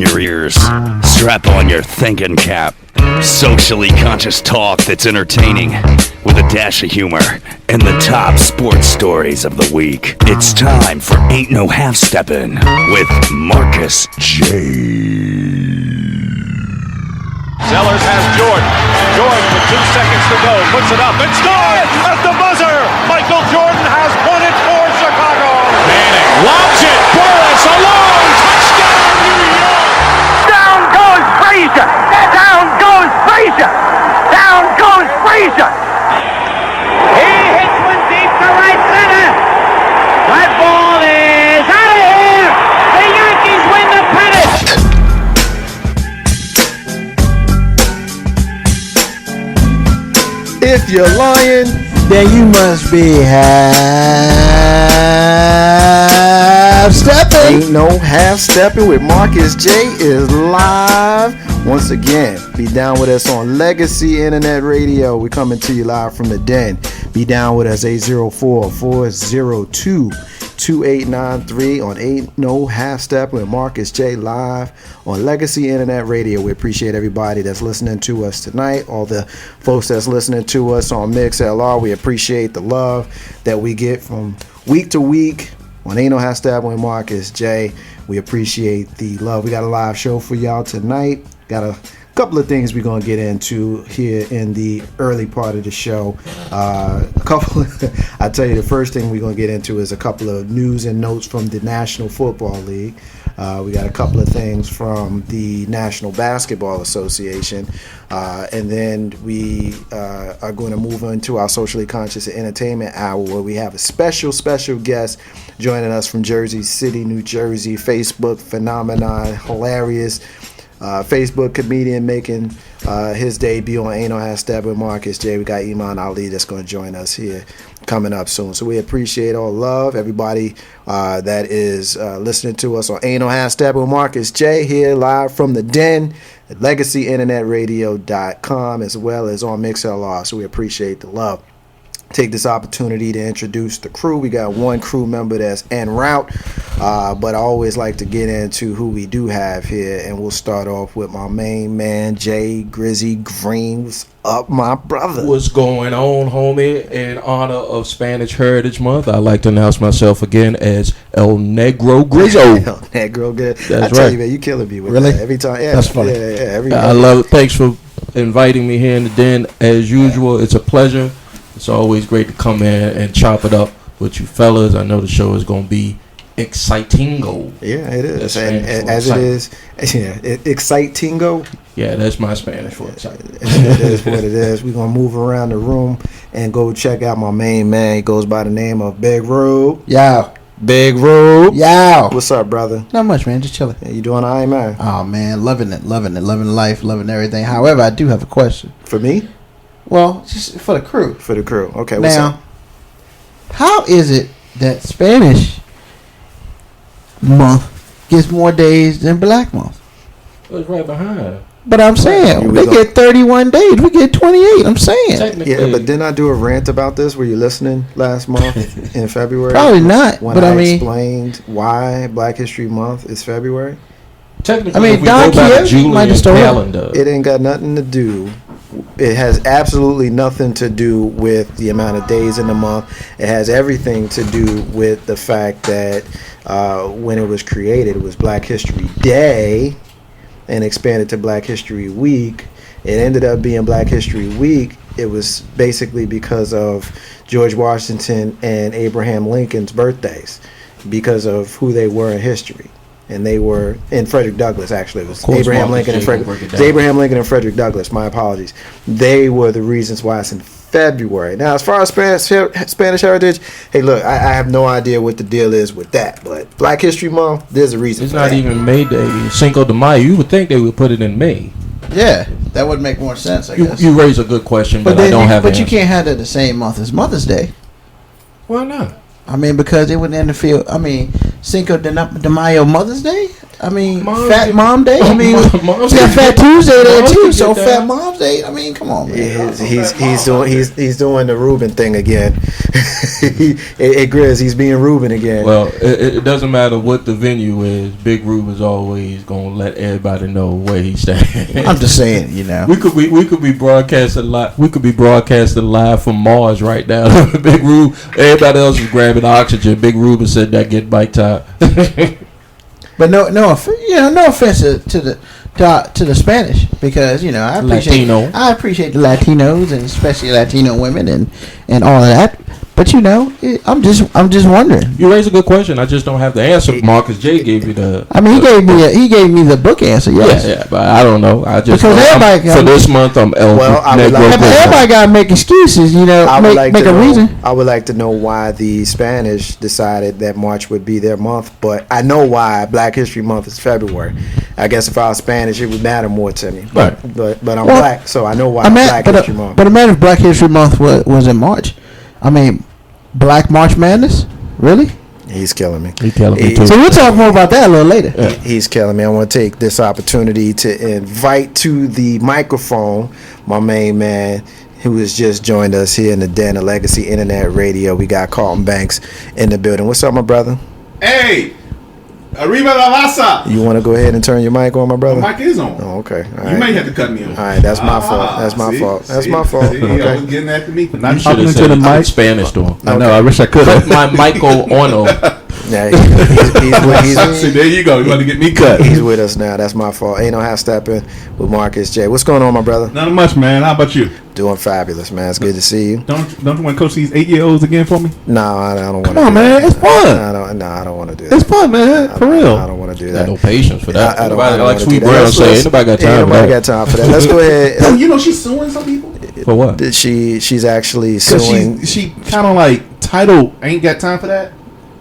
your ears. Strap on your thinking cap. Socially conscious talk that's entertaining with a dash of humor and the top sports stories of the week. It's time for Ain't No Half-Steppin' with Marcus J. Sellers has Jordan. Jordan with 2 seconds to go. Puts it up and scores at the buzzer. Michael Jordan has won it for Chicago. Manning lobs it. Burris alone. Touchdown, New York. Down goes Frazier. Down goes Frazier. Down goes Frazier. He hits one deep to right center. That ball is out of here. The Yankees win the pennant. If you're lying, then you must be half-stepping. Ain't no half-stepping with Marcus J is live. Once again, be down with us on Legacy Internet Radio. We're coming to you live from the den. Be down with us, 804-402-2893 on Ain't No Half-Stepping with Marcus J live on Legacy Internet Radio. We appreciate everybody that's listening to us tonight, all the folks that's listening to us on MixLR. We appreciate the love that we get from week to week on Ain't No Half-Stepping with Marcus J. We appreciate the love. We got a live show for y'all tonight. Got a couple of things we're going to get into here in the early part of the show. I tell you, the first thing we're going to get into is a couple of news and notes from the National Football League. We got a couple of things from the National Basketball Association. And then we are going to move into our Socially Conscious Entertainment Hour, where we have a special guest joining us from Jersey City, New Jersey. Facebook phenomenon, hilarious Facebook comedian making his debut on Ain't No Half-Steppin' with Marcus J. We got Iman Ali that's going to join us here coming up soon. So we appreciate all love, everybody that is listening to us on Ain't No Half-Steppin' with Marcus J here live from the den at LegacyInternetRadio.com as well as on MixLR. So we appreciate the love. Take this opportunity to introduce the crew. We got one crew member that's en route, but I always like to get into who we do have here, and we'll start off with my main man, Jay Grizzy Green. What's up, my brother? What's going on, homie? In honor of Spanish Heritage Month, I'd like to announce myself again as El Negro Grizzo. El Negro, good. That's tell right. you, man, you killing me with Really? that every time. Yeah, that's funny. Yeah, I love it. Thanks for inviting me here in the den. As usual, it's a pleasure. It's always great to come in and chop it up with you fellas. I know the show is going to be excitingo. Yeah, it is. And as it is, excitingo. Yeah, that's my Spanish for exciting. It is what it is. We're going to move around the room and go check out my main man. He goes by the name of Big Rube. Yo. Big Rube. Yo. What's up, brother? Not much, man. Just chilling. Yeah, you doing all right, man? Oh, man. Loving life, loving everything. However, I do have a question. For me? Well, just for the crew. For the crew. Okay, what's up? Now, how is it that Spanish month gets more days than Black month? It's right behind. But I'm saying, they get 31 days. We get 28. I'm saying. Yeah, but didn't I do a rant about this? Were you listening last month in February? Probably not. When but I mean, explained why Black History Month is February? Technically, I mean, if we go by the Julian calendar, it ain't got nothing to do. It has absolutely nothing to do with the amount of days in the month. It has everything to do with the fact that when it was created, it was Black History Day and expanded to Black History Week. It ended up being Black History Week. It was basically because of George Washington and Abraham Lincoln's birthdays, because of who they were in history. And they were in Frederick Douglass. Actually, it was Abraham Lincoln and Frederick Douglass. My apologies. They were the reasons why it's in February. Now, as far as Spanish heritage, hey, look, I have no idea what the deal is with that. But Black History Month, there's a reason. It's not even May Day. Cinco de Mayo. You would think they would put it in May. Yeah, that would make more sense. I guess you raise a good question, but I don't have. But you can't have it the same month as Mother's Day. Why not? I mean, because it wouldn't interfere. I mean, Cinco de Mayo, Mother's Day. I mean, Mom's Fat get- Mom Day. I mean, Mom's we got get- Fat Tuesday there Mom's too. get So down. Fat Mom's Day. I mean, come on, man. He's doing the Ruben thing again. Hey, Grizz, he's being Ruben again. Well, it doesn't matter what the venue is. Big Rube is always gonna let everybody know where he stands. I'm just saying, you know. We could be broadcasting live. We could be broadcasting live from Mars right now. Big Rube. Everybody else is grabbing oxygen. Big Rube is sitting there getting bite time. But no offense to the Spanish, because I appreciate the Latinos, and especially Latino women and all of that. But I'm just wondering. You raise a good question. I just don't have the answer. Marcus J gave you the. I mean, he gave me the book answer. Yes. Yeah, but I don't know. I just because everybody for this month I'm El. Well, I would Negro like- but everybody gotta make excuses. Make a reason. I would like to know why the Spanish decided that March would be their month, but I know why Black History Month is February. I guess if I was Spanish, it would matter more to me. But I'm black, so I know why Black History Month. But imagine if Black History Month was in March. I mean, Black March Madness? Really? He's killing me. He killing me too. So we'll talk more about that a little later. He's killing me. I want to take this opportunity to invite to the microphone my main man who has just joined us here in the Den of Legacy Internet Radio. We got Carlton Banks in the building. What's up, my brother? Hey, arriba la raza. You want to go ahead and turn your mic on, my brother? My mic is on. Oh, okay. All You right. may have to cut me off. All right, that's my fault. That's my fault. That's my fault. See, Okay. I was getting after me for You not should talking have into the said mic. Spanish to him. I know. I wish I could Put have. my Michael Ono. Yeah, See, there you go. You want to get me cut? he's with us now. That's my fault. Ain't no half stepping with Marcus J. What's going on, my brother? Not much, man. How about you? Doing fabulous, man. It's good to see you. Don't you want to coach these 8-year-olds again for me? No, I don't want to. Come on, man. It's fun. I don't want to do that. It's fun, man. For real. I don't want to do Got that. no patience for that. I don't Nobody, like wanna Sweet do that. Brown Let's- say, let's- nobody got yeah, time for nobody that. got time for that. Let's go ahead. No, you know she's suing some people. For what? She's actually Because suing. she kind of like title ain't got time for that.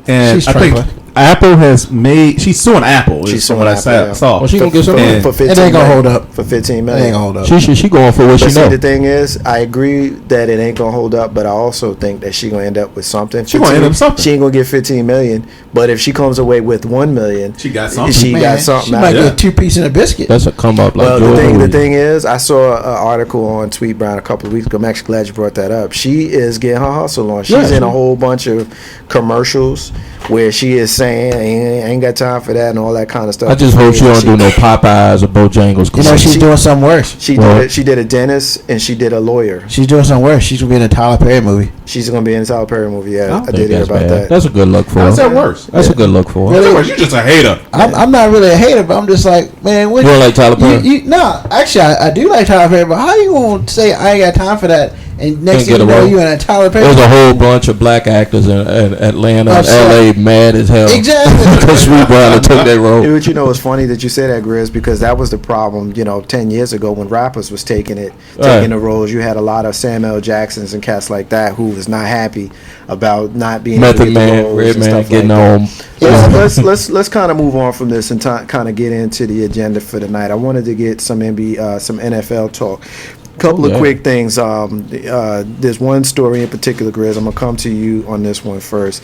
And She's I think trying Apple has made. She's suing Apple. She's She's from suing what I Apple, yeah. saw. Well, she gonna get some. And- for 15 It ain't gonna million. hold up. For 15 It million. ain't gonna hold up. She going for what But she see, know. the thing is, I agree that it ain't gonna hold up, but I also think that she gonna end up with something. She gonna end up with something. She ain't gonna get 15 million, but if she comes away with 1 million, She got something. She Man, got something. She out might of it. get 2 pieces and a biscuit. That's a come up like Well, Jordan. the thing is, I saw an article on Tweet Brown a couple of weeks ago. I'm actually glad you brought that up. She is getting her hustle on. She's in a whole bunch of commercials where she is saying, I ain't got time for that and all that kind of stuff. I just hope she don't do no Popeyes or Bojangles. She's she- doing something worse. She did a dentist and she did a lawyer. She's doing something worse. She's gonna be in a Tyler Perry movie. She's gonna be in a Tyler Perry movie. Yeah, I think did hear that's about bad. that. That's a good look for her. How's that worse? That's a good look for her. How's that worse? You're just a hater. I'm not really a hater, but I'm just like, man, what You don't like Tyler Perry? No, actually, I do like Tyler Perry, but how you gonna say I ain't got time for that? And next Can't thing get you a know, role. you in a Tyler Perry. There's a whole bunch of black actors in Atlanta and Upset. LA mad as hell. Exactly. Because Sweet Brown took that role. But it's funny that you say that, Grizz, because that was the problem, 10 years ago when rappers was taking Right. the roles. You had a lot of Samuel Jacksons and cats like that who was not happy about not being Method able to get the Man, roles Red and Man stuff getting like that. on. Let's kind of move on from this and kind of get into the agenda for tonight. I wanted to get some some NFL talk. Couple of Yeah. quick things. There's one story in particular, Grizz. I'm gonna come to you on this one first.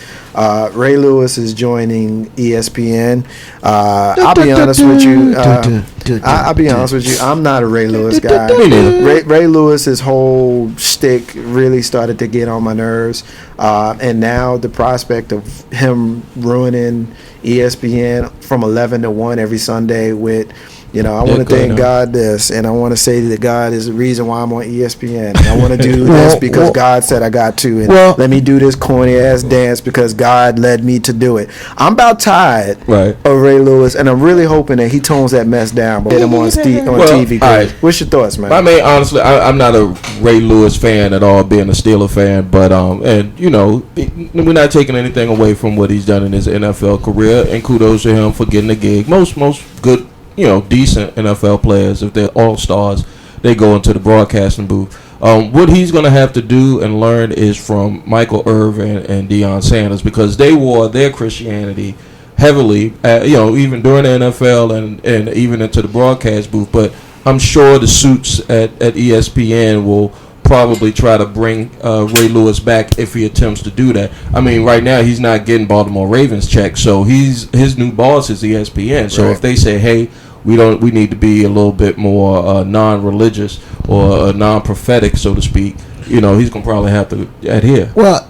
Ray Lewis is joining ESPN. I'll be honest with you. I'll be honest with you. I'm not a Ray Lewis guy. Me neither. Ray Lewis's whole shtick really started to get on my nerves, and now the prospect of him ruining ESPN from 11 to 1 every Sunday with. I want to thank God this, and I want to say that God is the reason why I'm on ESPN. And I want to do this because God said I got to, and let me do this corny ass dance because God led me to do it. I'm about tired of Ray Lewis, and I'm really hoping that he tones that mess down. But get him on TV. All right. What's your thoughts, man? I mean, honestly, I'm not a Ray Lewis fan at all, being a Steeler fan. But and we're not taking anything away from what he's done in his NFL career, and kudos to him for getting a gig. Most good. Decent NFL players, if they're all-stars, they go into the broadcasting booth. What he's going to have to do and learn is from Michael Irvin and Deion Sanders, because they wore their Christianity heavily, even during the NFL and even into the broadcast booth. But I'm sure the suits at ESPN will probably try to bring Ray Lewis back if he attempts to do that. I mean, right now he's not getting Baltimore Ravens checks, so his new boss is ESPN. So if they say, hey, we need to be a little bit more non-religious or non-prophetic, so to speak, he's gonna probably have to adhere. Well,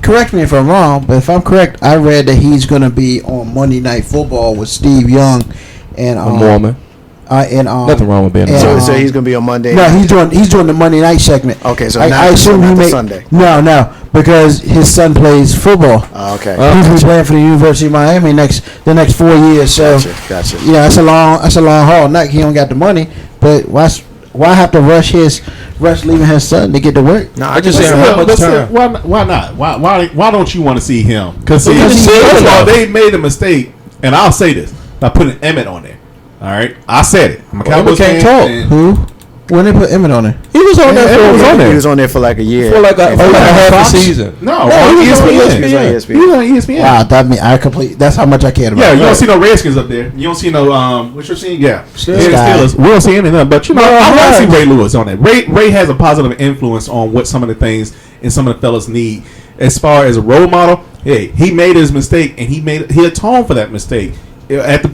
correct me if I'm wrong, but if I'm correct, I read that he's gonna be on Monday Night Football with Steve Young and a Mormon. Nothing wrong with being a Mormon. So he's gonna be on Monday. No, he's doing the Monday night segment. Okay, so I assume he made Sunday. No, because his son plays football. Okay, he's been playing for the University of Miami the next 4 years. So gotcha. Yeah, that's a long haul. Not he don't got the money, but why have to rush leaving his son to get to work? No, I just say how much time. Why not? Why don't you want to see him? Because first of all, they made a mistake, and I'll say this by putting Emmett on there. All right, I said it. I'm a Cowboys fan. Who? When they put Emmett on there? He was on there. He was on there for like a year. For like a half a season. No, he was on ESPN. He was on ESPN. Wow, that's how much I cared about. Yeah, you don't see no Redskins up there. You don't see no what you're seeing. Yeah, Steelers. We don't see anything. But I want to see Ray Lewis on there. Ray has a positive influence on what some of the things and some of the fellas need as far as a role model. Hey, he made his mistake and he atoned for that mistake at a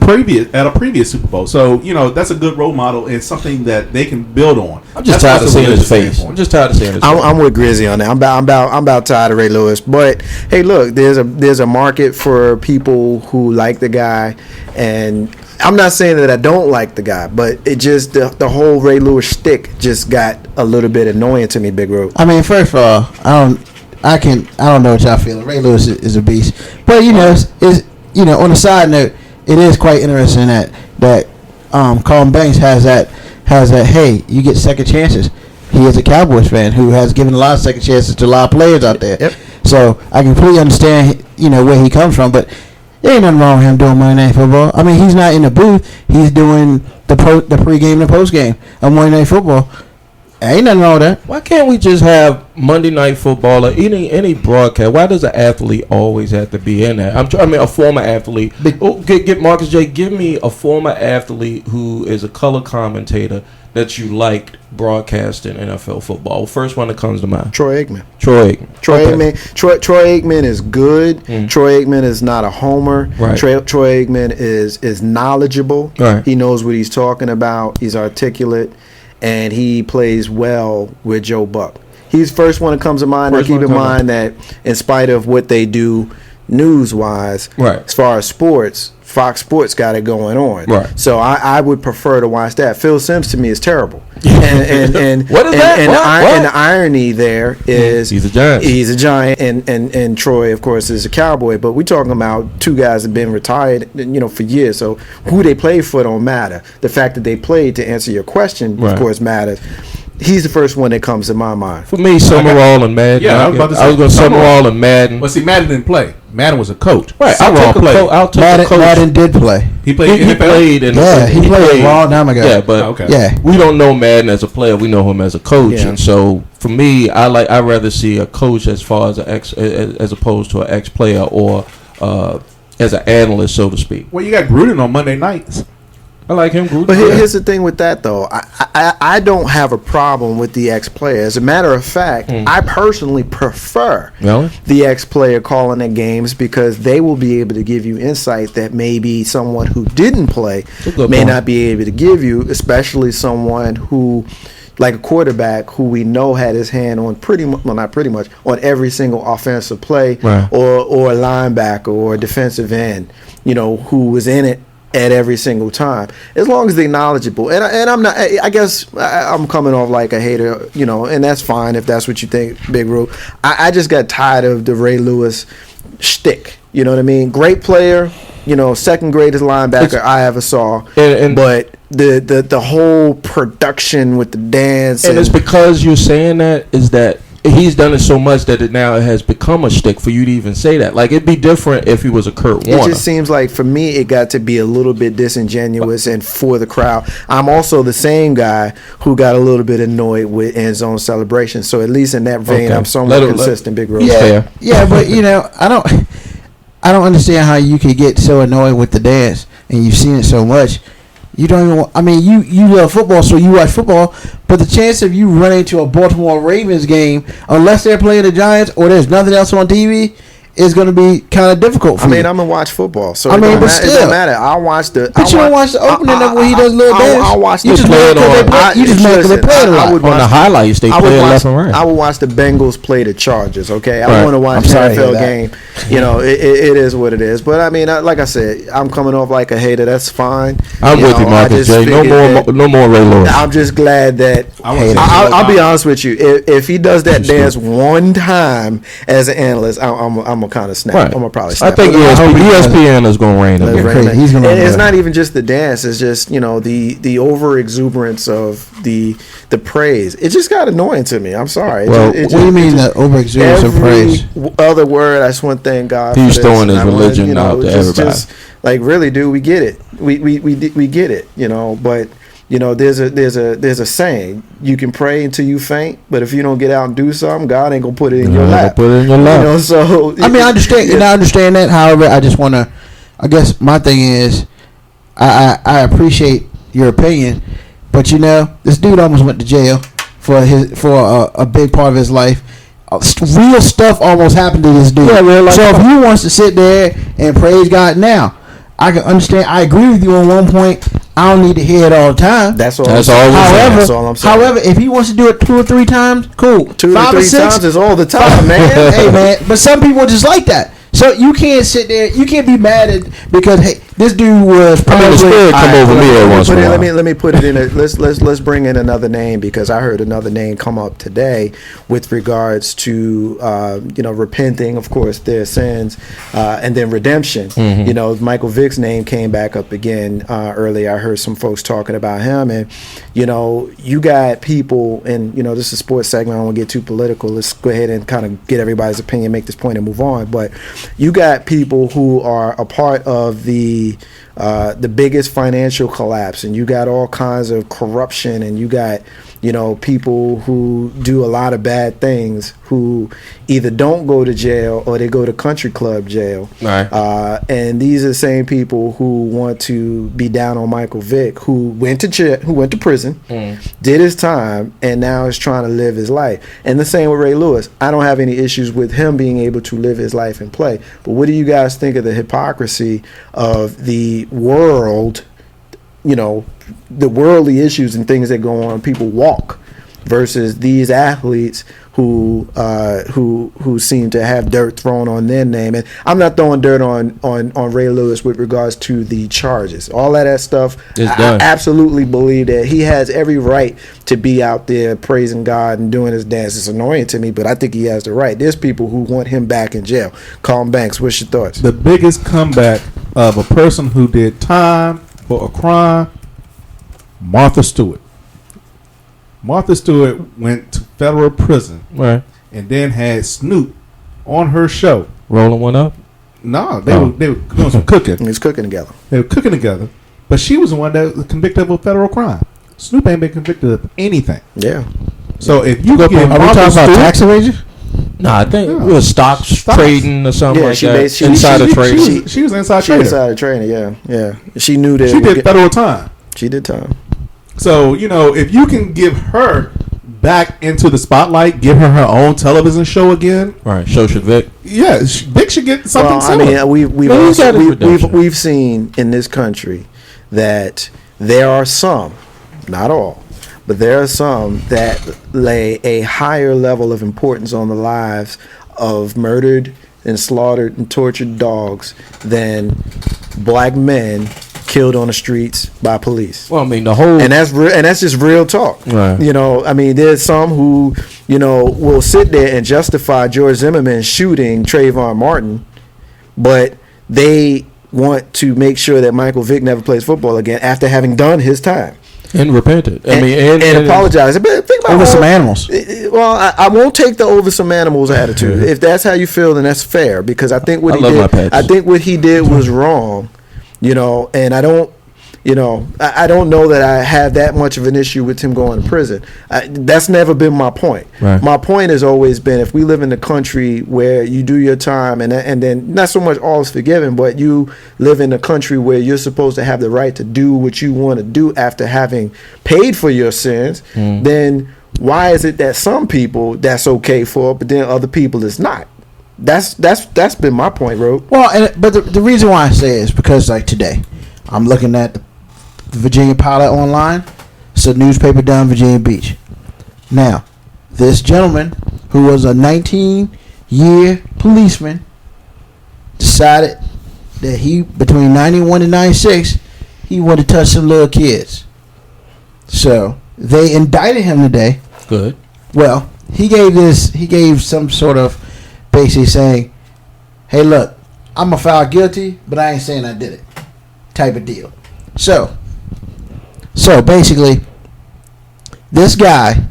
previous Super Bowl. So that's a good role model and something that they can build on. I'm just tired of seeing his face. I'm with Grizzy on that. I'm about tired of Ray Lewis. But hey, look, there's a market for people who like the guy, and I'm not saying that I don't like the guy, but it just the whole Ray Lewis shtick just got a little bit annoying to me, Big Ro. I mean, first of all, I don't know what y'all feel. Ray Lewis is a beast, but on a side note, it is quite interesting that Colin Banks has that. Hey, you get second chances. He is a Cowboys fan who has given a lot of second chances to a lot of players out there. Yep. So I completely understand where he comes from, but there ain't nothing wrong with him doing Monday Night Football. I mean, he's not in the booth. He's doing the pregame and the postgame of Monday Night Football. Ain't nothing wrong with that. Why can't we just have Monday Night Football or any broadcast? Why does an athlete always have to be in that? A former athlete. Get Marcus J. Give me a former athlete who is a color commentator that you liked broadcasting NFL football. First one that comes to mind. Troy Aikman. Troy Aikman is good. Troy Aikman is not a homer. Right. Troy Aikman is knowledgeable. Right. He knows what he's talking about. He's articulate. And he plays well with Joe Buck. He's the first one that comes to mind. And keep in mind that in spite of what they do news-wise, right, as far as sports, Fox Sports got it going on. Right. So I would prefer to watch that. Phil Simms to me is terrible. And what is that? And the irony there is he's a Giant. He's a Giant, and Troy, of course, is a Cowboy. But we're talking about two guys that have been retired, for years. So who they played for don't matter. The fact that they played, to answer your question, of course, matters. He's the first one that comes to my mind. For me, Summerall and Madden. Yeah, I was about to say. I was going to Summerall and Madden. Well, see, Madden didn't play. Madden was a coach. Right. Madden did play. He played. He played a long time ago. Yeah, but we don't know Madden as a player. We know him as a coach, and so for me, I'd rather see a coach as far as as opposed to an ex-player or as an analyst, so to speak. Well, you got Gruden on Monday nights. I like him. Gruden. But here's the thing with that, though. I don't have a problem with the ex-player. As a matter of fact, I personally prefer the ex-player calling the games because they will be able to give you insight that maybe someone who didn't play may not be able to give you, especially someone who, like a quarterback who we know had his hand on on every single offensive play, or a linebacker or a defensive end, who was in it at every single time, as long as they're knowledgeable. And I'm not, I guess I'm coming off like a hater, and that's fine if that's what you think, Big Ru. I just got tired of the Ray Lewis shtick. You know what I mean? Great player, second greatest linebacker I ever saw. But the whole production with the dance. And it's because you're saying that is that he's done it so much that it now has become a shtick for you to even say that. Like, it'd be different if he was a Kurt Warner. It just seems like, for me, it got to be a little bit disingenuous and for the crowd. I'm also the same guy who got a little bit annoyed with end zone celebration. So at least in that vein, I'm somewhat consistent, Big Rose. Yeah, but I don't understand how you could get so annoyed with the dance, and you've seen it so much. You don't even. I mean, you love football, so you watch football. But the chance of you running to a Baltimore Ravens game, unless they're playing the Giants or there's nothing else on TV, is going to be kind of difficult for you. I'm gonna watch football, so but still, it don't matter. I'll watch the. But you don't watch the opening of when he does a little dance. I'll watch you the. You just make them play it a lot. On the highlights, they play it left and right. I would watch the Bengals play the Chargers. Okay, I want to watch the NFL game. You know, it is what it is. But I mean, like I said, I'm coming off like a hater. That's fine. I'm with you, Marcus J. No more Ray Lewis. I'm just glad that. I'll be honest with you. If he does that dance one time as an analyst, I'm gonna kind of snap. Right. I'm gonna probably snap. I think ESPN is gonna reign him. It's not even just the dance. It's just the over exuberance of the praise. It just got annoying to me. I'm sorry. Well, what do you mean the over exuberance of praise? Other word. I just want to thank God. He's for throwing this. his religion out to everybody. Just, like, really, dude, we get it. We get it. But. There's a saying: you can pray until you faint, but if you don't get out and do something, God ain't gonna put it in your lap. Put it in your lap. So I mean, I understand. And I understand that. However, I just want to. I guess my thing is, I appreciate your opinion, but this dude almost went to jail for a big part of his life. Real stuff almost happened to this dude. Yeah, so if he wants to sit there and praise God now, I can understand. I agree with you on one point. I don't need to hear it all the time. That's all. That's all I'm saying. However, if he wants to do it 2 or 3 times, cool. 2 or 3 times is all the time, man. Hey, man. But some people just like that. So you can't sit there. You can't be mad at because hey, this dude was probably. Let me put it in. Let's bring in another name because I heard another name come up today with regards to repenting, of course, their sins, and then redemption. Mm-hmm. Michael Vick's name came back up again earlier. I heard some folks talking about him, and you got people, and this is a sports segment. I don't want to get too political. Let's go ahead and kind of get everybody's opinion, make this point, and move on. But you got people who are a part of the biggest financial collapse, and you got all kinds of corruption, and you got people who do a lot of bad things who either don't go to jail or they go to country club jail. Right. And these are the same people who want to be down on Michael Vick, who went to prison, did his time, and now is trying to live his life. And the same with Ray Lewis. I don't have any issues with him being able to live his life and play. But what do you guys think of the hypocrisy of the world, the worldly issues and things that go on, people walk, versus these athletes who seem to have dirt thrown on their name? And I'm not throwing dirt on Ray Lewis with regards to the charges. All of that stuff, I absolutely believe that he has every right to be out there praising God and doing his dance. It's annoying to me, but I think he has the right. There's people who want him back in jail. Colin Banks, what's your thoughts? The biggest comeback of a person who did time for a crime, Martha Stewart. Martha Stewart went to federal prison, right, and then had Snoop on her show. Rolling one up? No, they were doing some cooking. They was cooking together. They were cooking together, but she was the one that was convicted of a federal crime. Snoop ain't been convicted of anything. Yeah. So if you are we talking about tax evasion? No, I think it was stocks trading or something like that. Insider trading. She was inside trader. Insider trading, yeah. She knew that. She did federal time. She did time. So, if you can give her back into the spotlight, give her own television show again. Right, so should Vick. Yeah, Vick should get something similar. I mean, we've seen in this country that there are some, not all, but there are some that lay a higher level of importance on the lives of murdered and slaughtered and tortured dogs than black men killed on the streets by police. Well, I mean, and that's just real talk. Right. I mean, there's some who will sit there and justify George Zimmerman shooting Trayvon Martin, but they want to make sure that Michael Vick never plays football again after having done his time. And repented. And apologize. But think about over some animals. Well, I won't take the over some animals attitude. If that's how you feel, then that's fair. Because I think what he did was wrong. And I don't. I don't know that I have that much of an issue with him going to prison. That's never been my point. Right. My point has always been, if we live in a country where you do your time and then not so much all is forgiven, but you live in a country where you're supposed to have the right to do what you want to do after having paid for your sins, then why is it that some people that's okay for, but then other people it's not? That's been my point, Ro. Well, but the reason why I say it is because, like, today, I'm looking at the Virginia Pilot online. It's a newspaper down in Virginia Beach. Now, this gentleman, who was a 19-year policeman, decided that between 91 and 96, he wanted to touch some little kids. So they indicted him today. Good. Well, he gave some sort of basically saying, hey, look, I'm going to file guilty, but I ain't saying I did it, type of deal. So basically, this guy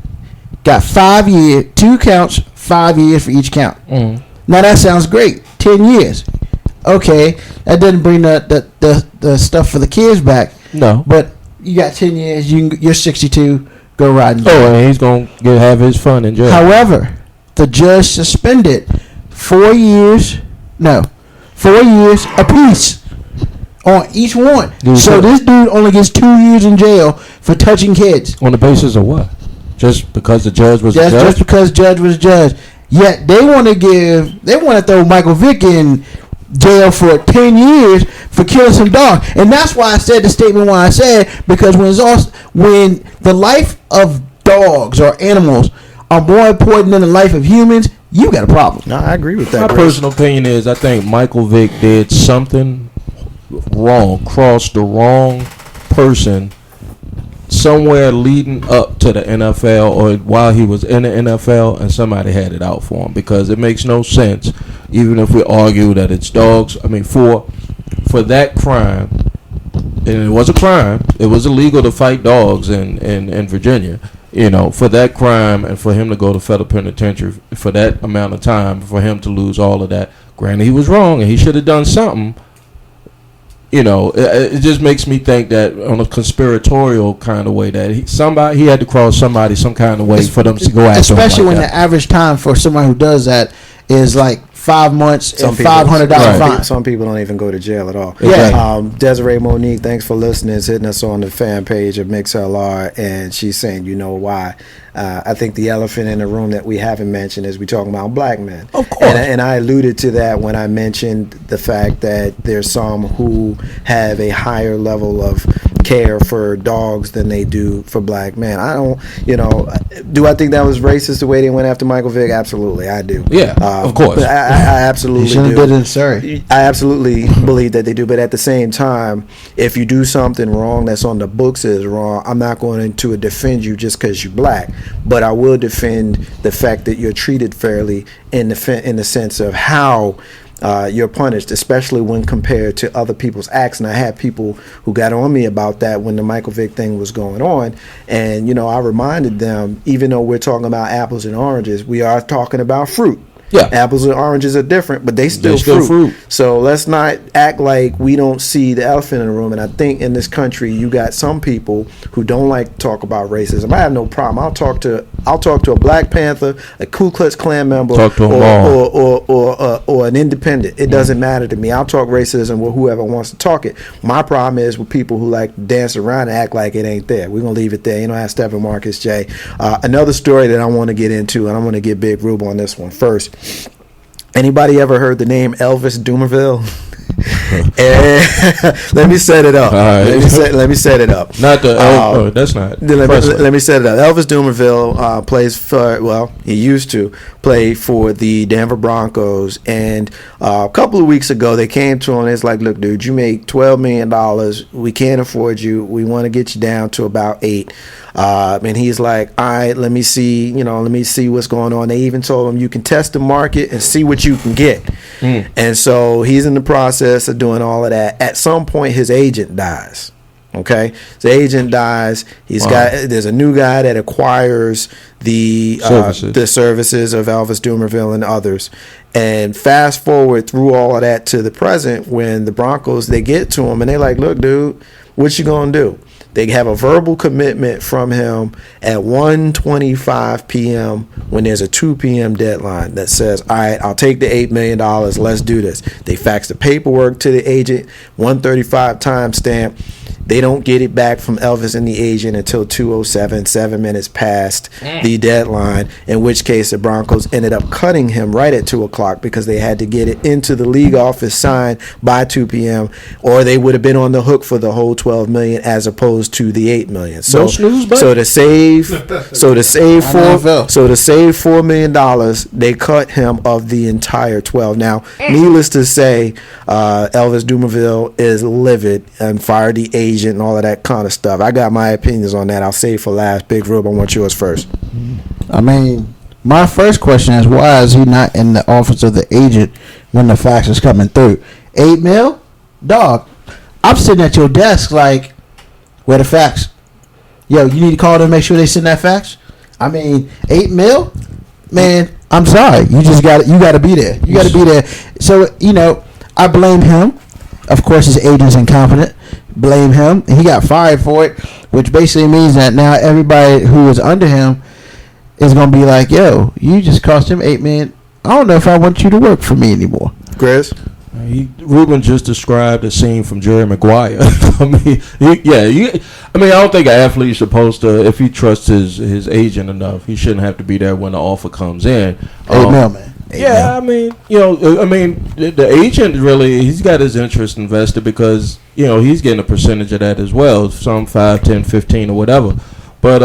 got 5 years, 2 counts, 5 years for each count. Now that sounds great. 10 years. Okay, that doesn't bring the stuff for the kids back. No. But you got 10 years, you're 62, go riding. Oh, and he's going to have his fun in jail. However, the judge suspended 4 years apiece on each one. So this dude only gets 2 years in jail for touching kids. On the basis of what? Just because the judge was a judge? Just because judge was judge. Yet they want to throw Michael Vick in jail for 10 years for killing some dogs. And that's why I said the statement why I said, because when the life of dogs or animals are more important than the life of humans, you got a problem. No, I agree with that. My personal opinion is I think Michael Vick did something wrong, crossed the wrong person somewhere leading up to the NFL or while he was in the NFL, and somebody had it out for him, because it makes no sense, even if we argue that it's dogs. I mean, for that crime, and it was a crime, it was illegal to fight dogs in Virginia, for that crime, and for him to go to federal penitentiary for that amount of time, for him to lose all of that. Granted, he was wrong and he should have done something. It just makes me think that on a conspiratorial kind of way that he had to cross somebody some kind of way for them to go after him. Especially like when that. the average time for someone who does that is like 5 months and $500 fine. Some people don't even go to jail at all. Yeah. Desiree Monique, thanks for listening. Is hitting us on the fan page of MixLR, and she's saying, why? I think the elephant in the room that we haven't mentioned is we talking about black men. Of course. And I alluded to that when I mentioned the fact that there's some who have a higher level of care for dogs than they do for black men. I don't, do I think that was racist the way they went after Michael Vick? Absolutely, I do. Yeah, of course. I absolutely do. Did it in Surrey. I absolutely believe that they do, but at the same time, if you do something wrong that's on the books is wrong, I'm not going to defend you just because you're black, but I will defend the fact that you're treated fairly in the sense of how you're punished, especially when compared to other people's acts. And I had people who got on me about that when the Michael Vick thing was going on. And, I reminded them, even though we're talking about apples and oranges, we are talking about fruit. Yeah. Apples and oranges are different, but they still fruit. So let's not act like we don't see the elephant in the room. And I think in this country, you got some people who don't like to talk about racism. I have no problem. I'll talk to a Black Panther, a Ku Klux Klan member, or an independent. It doesn't matter to me. I'll talk racism with whoever wants to talk it. My problem is with people who like to dance around and act like it ain't there. We're going to leave it there. Ask Stephen Marcus J. Another story that I want to get into, and I'm going to get Big Rube on this one first. Anybody ever heard the name Elvis Dumervil? Let me set it up. Right. Let me set it up. Not the that's not. Let me set it up. Elvis Dumervil plays for. He used to play for the Denver Broncos, and a couple of weeks ago they came to him and it's like, look, dude, you make $12 million. We can't afford you. We want to get you down to about 8. And he's like, all right, let me see what's going on. They even told him you can test the market and see what you can get. And so he's in the process of doing all of that. At some point, his agent dies. Okay, the agent dies. There's a new guy that acquires the services of Elvis Dumervil and others. And fast forward through all of that to the present, when the Broncos, they get to him and they're like, look, dude, what you gonna do? They have a verbal commitment from him at 1:25 p.m. when there's a 2 p.m. deadline that says, all right, I'll take the $8 million. Let's do this. They fax the paperwork to the agent, 1:35 timestamp. They don't get it back from Elvis and the agent until 2:07, 7 minutes past the deadline, in which case the Broncos ended up cutting him right at 2 o'clock because they had to get it into the league office signed by 2 p.m. or they would have been on the hook for the whole $12 million as opposed to the $8 million. So, so to save $4 million, they cut him of the entire 12. Now, needless to say, Elvis Dumervil is livid and fired the agent and all of that kind of stuff. I got my opinions on that. I'll save for last. Big Rube, I want yours first. I mean, my first question is, why is he not in the office of the agent when the fax is coming through? $8 mil? Dog, I'm sitting at your desk like, where the fax? Yo, you need to call them and make sure they send that fax? I mean, $8 mil? Man, I'm sorry. You got to be there. You got to be there. So, I blame him. Of course, his agent's incompetent. Blame him. He got fired for it, which basically means that now everybody who was under him is going to be like, yo, you just cost him $8 million. I don't know if I want you to work for me anymore. Chris? Ruben just described a scene from Jerry Maguire. I don't think an athlete is supposed to, if he trusts his agent enough, he shouldn't have to be there when the offer comes in. $8 million, man. The agent really, he's got his interest invested because, he's getting a percentage of that as well, some 5, 10, 15 or whatever. But,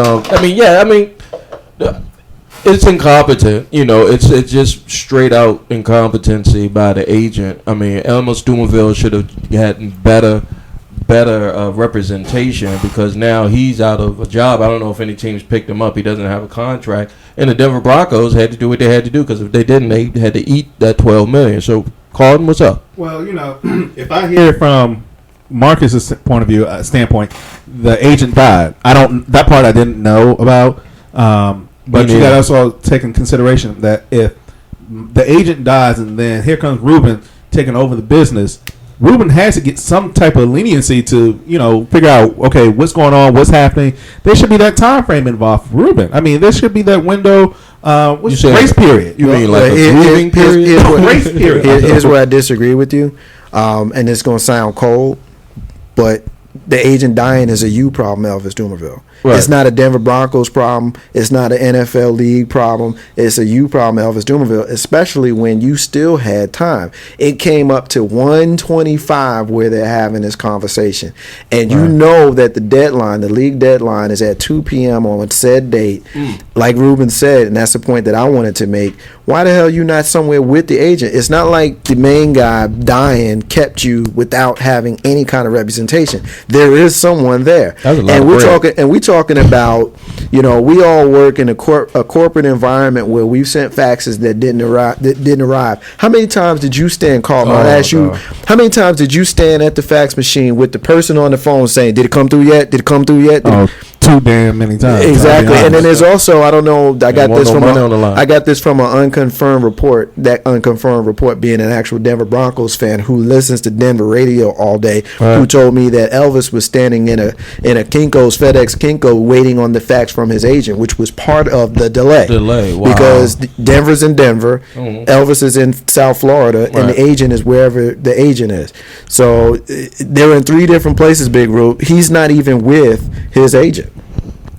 it's incompetent. It's just straight out incompetency by the agent. I mean, Elvis Dumervil should have gotten better representation because now he's out of a job. I don't know if any teams picked him up. He doesn't have a contract. And the Denver Broncos had to do what they had to do because if they didn't, they had to eat that $12 million. So, Carlton, what's up? Well, if I hear from Marcus's point of view, standpoint, the agent died. That part I didn't know about. But you got to also take in consideration that if the agent dies and then here comes Ruben taking over the business, Ruben has to get some type of leniency to, figure out, okay, what's going on, what's happening. There should be that time frame involved for Ruben. I mean, there should be that window, grace period. You mean like a grieving period? Grace period. Here's where I disagree with you, and it's going to sound cold, but the agent dying is a you problem, Elvis Dumervil. Right. It's not a Denver Broncos problem. It's not an NFL league problem. It's a you problem, Elvis Dumervil, especially when you still had time. It came up to 1:25 where they're having this conversation. And you know that the league deadline is at 2 p.m. on said date. Like Ruben said, and that's the point that I wanted to make. Why the hell you not somewhere with the agent? It's not like the main guy dying kept you without having any kind of representation. There is someone there. And we're talking about, we all work in a corporate environment where we've sent faxes that didn't arrive. How many times did you stand, Carlton? I'll ask you, how many times did you stand at the fax machine with the person on the phone saying, did it come through yet? Did it come through yet? Too damn many times. Exactly. And then there's also, I don't know, I got this from an unconfirmed report, that unconfirmed report being an actual Denver Broncos fan who listens to Denver radio all day, who told me that Elvis was standing in a Kinko's, FedEx Kinko, waiting on the fax from his agent, which was part of the delay. Wow. Because Denver's in Denver, Elvis is in South Florida, and the agent is wherever the agent is. So they're in 3 different places, Big Rube. He's not even with his agent.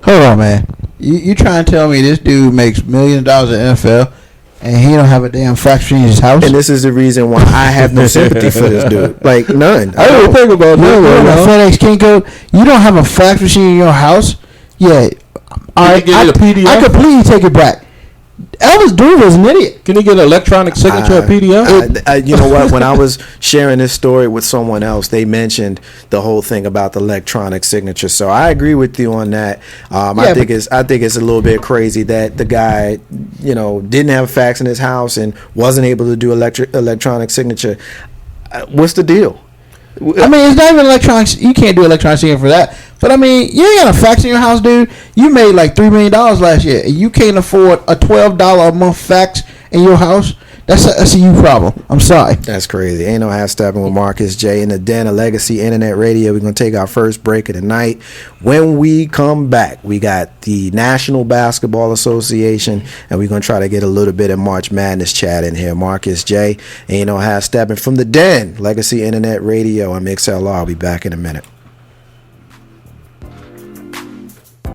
Hold on, man. You trying to tell me this dude makes $1 million in NFL and he don't have a damn fax machine in his house? And this is the reason why I have no sympathy for this dude. Like, none. I don't think about that. FedEx Kinko, you don't have a fax machine in your house? Yeah. I completely take it back. Elvis Dumervil's an idiot. Can he get an electronic signature PDF? You know what? When I was sharing this story with someone else, they mentioned the whole thing about the electronic signature. So I agree with you on that. I think it's a little bit crazy that the guy, didn't have a fax in his house and wasn't able to do electronic signature. What's the deal? I mean, it's not even electronics. You can't do electronic signature for that. But I mean, you ain't got a fax in your house, dude. You made like $3 million last year, and you can't afford a $12 a month fax in your house. That's a you problem. I'm sorry. That's crazy. Ain't no half stepping with Marcus J in the Den of Legacy Internet Radio. We're going to take our first break of the night. When we come back, we got the National Basketball Association, and we're going to try to get a little bit of March Madness chat in here. Marcus J, ain't no half stepping from the Den, Legacy Internet Radio. I'm XLR. I'll be back in a minute.